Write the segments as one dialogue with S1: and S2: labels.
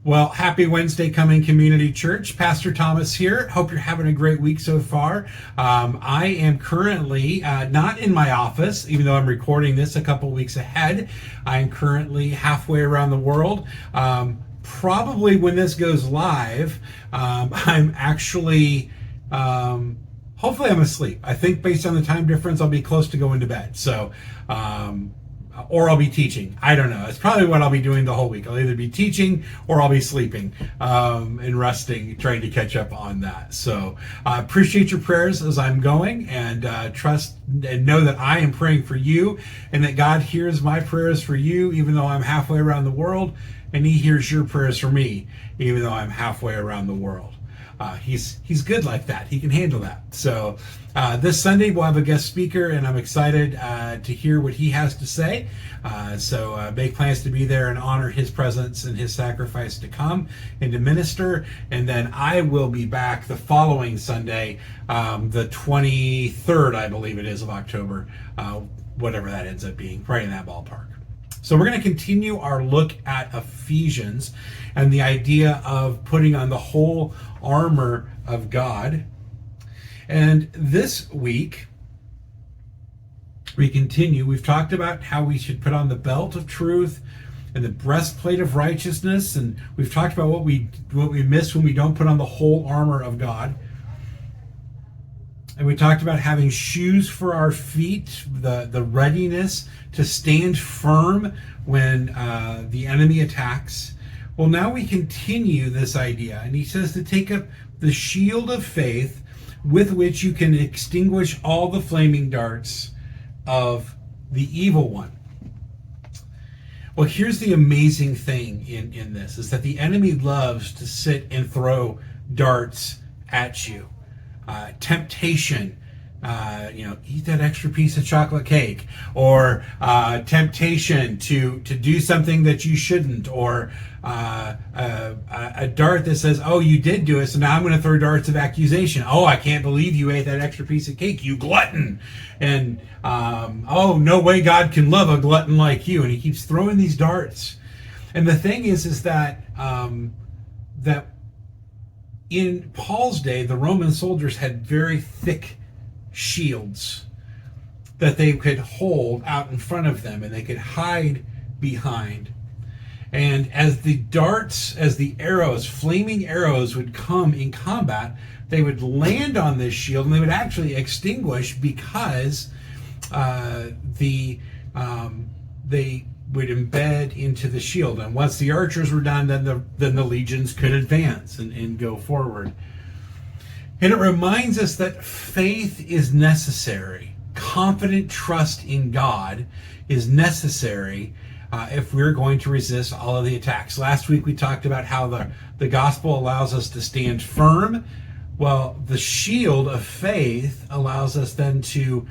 S1: Well, happy Wednesday, Cumming Community Church. Pastor Thomas here. Hope you're having a great week so far. I am currently not in my office, even though I'm recording this a couple weeks ahead. I am currently halfway around the world. Probably when this goes live, I'm actually, hopefully I'm asleep. I think based on the time difference, I'll be close to going to bed. So, or I'll be teaching. I don't know. It's probably what I'll be doing the whole week. I'll either be teaching or I'll be sleeping and resting, trying to catch up on that. So I appreciate your prayers as I'm going, and trust and know that I am praying for you, and that God hears my prayers for you, even though I'm halfway around the world, and He hears your prayers for me, even though I'm halfway around the world. He's good like that. He can handle that. So this Sunday we'll have a guest speaker, and I'm excited to hear what he has to say. So make plans to be there and honor his presence and his sacrifice to come and to minister. And then I will be back the following Sunday, the 23rd, I believe it is, of October, whatever that ends up being, right in that ballpark. So we're going to continue our look at Ephesians and the idea of putting on the whole armor of God. And this week, we continue. We've talked about how we should put on the belt of truth and the breastplate of righteousness, and we've talked about what we miss when we don't put on the whole armor of God. And we talked about having shoes for our feet, the readiness to stand firm when the enemy attacks. Well, now we continue this idea, and he says to take up the shield of faith with which you can extinguish all the flaming darts of the evil one. Well, here's the amazing thing in this, is that the enemy loves to sit and throw darts at you. Temptation, eat that extra piece of chocolate cake, or temptation to do something that you shouldn't, or a dart that says, oh, you did do it, so now I'm going to throw darts of accusation. Oh, I can't believe you ate that extra piece of cake, you glutton. And oh, no way God can love a glutton like you. And he keeps throwing these darts. And the thing is that that in Paul's day, the Roman soldiers had very thick shields that they could hold out in front of them and they could hide behind. And as the darts, as the arrows, flaming arrows would come in combat, they would land on this shield and they would actually extinguish, because they would embed into the shield. And once the archers were done, then the legions could advance and go forward. And it reminds us that faith is necessary. Confident trust in God is necessary if we're going to resist all of the attacks. Last week we talked about how the gospel allows us to stand firm. Well, the shield of faith allows us then to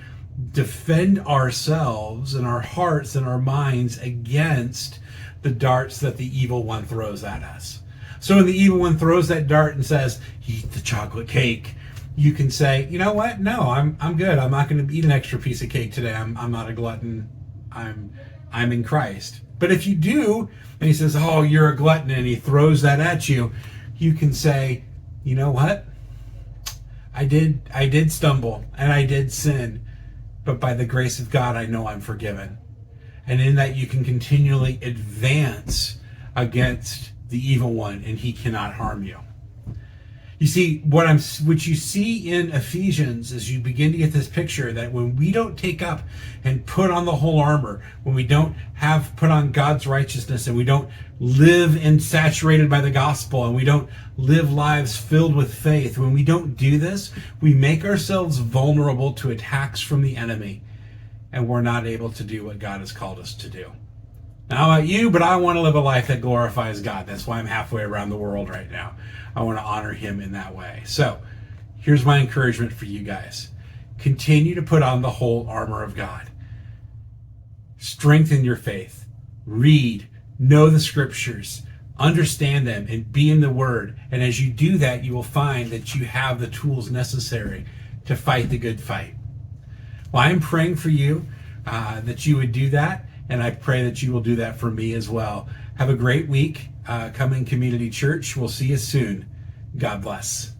S1: defend ourselves and our hearts and our minds against the darts that the evil one throws at us. So when the evil one throws that dart and says, eat the chocolate cake, you can say, you know what? No, I'm good. I'm not going to eat an extra piece of cake today. I'm not a glutton. I'm in Christ. But if you do, and he says, oh, you're a glutton, and he throws that at you, you can say, you know what? I did stumble and I did sin, but by the grace of God, I know I'm forgiven. And in that, you can continually advance against the evil one, and he cannot harm you. You see, what you see in Ephesians is you begin to get this picture that when we don't take up and put on the whole armor, when we don't have put on God's righteousness, and we don't live and saturated by the gospel, and we don't live lives filled with faith, when we don't do this, we make ourselves vulnerable to attacks from the enemy, and we're not able to do what God has called us to do. Now, how about you? But I want to live a life that glorifies God. That's why I'm halfway around the world right now. I want to honor him in that way. So here's my encouragement for you guys. Continue to put on the whole armor of God. Strengthen your faith. Read. Know the scriptures. Understand them and be in the word. And as you do that, you will find that you have the tools necessary to fight the good fight. Well, I'm praying for you that you would do that. And I pray that you will do that for me as well, Have a great week, Cumming Community Church. We'll see you soon. God bless.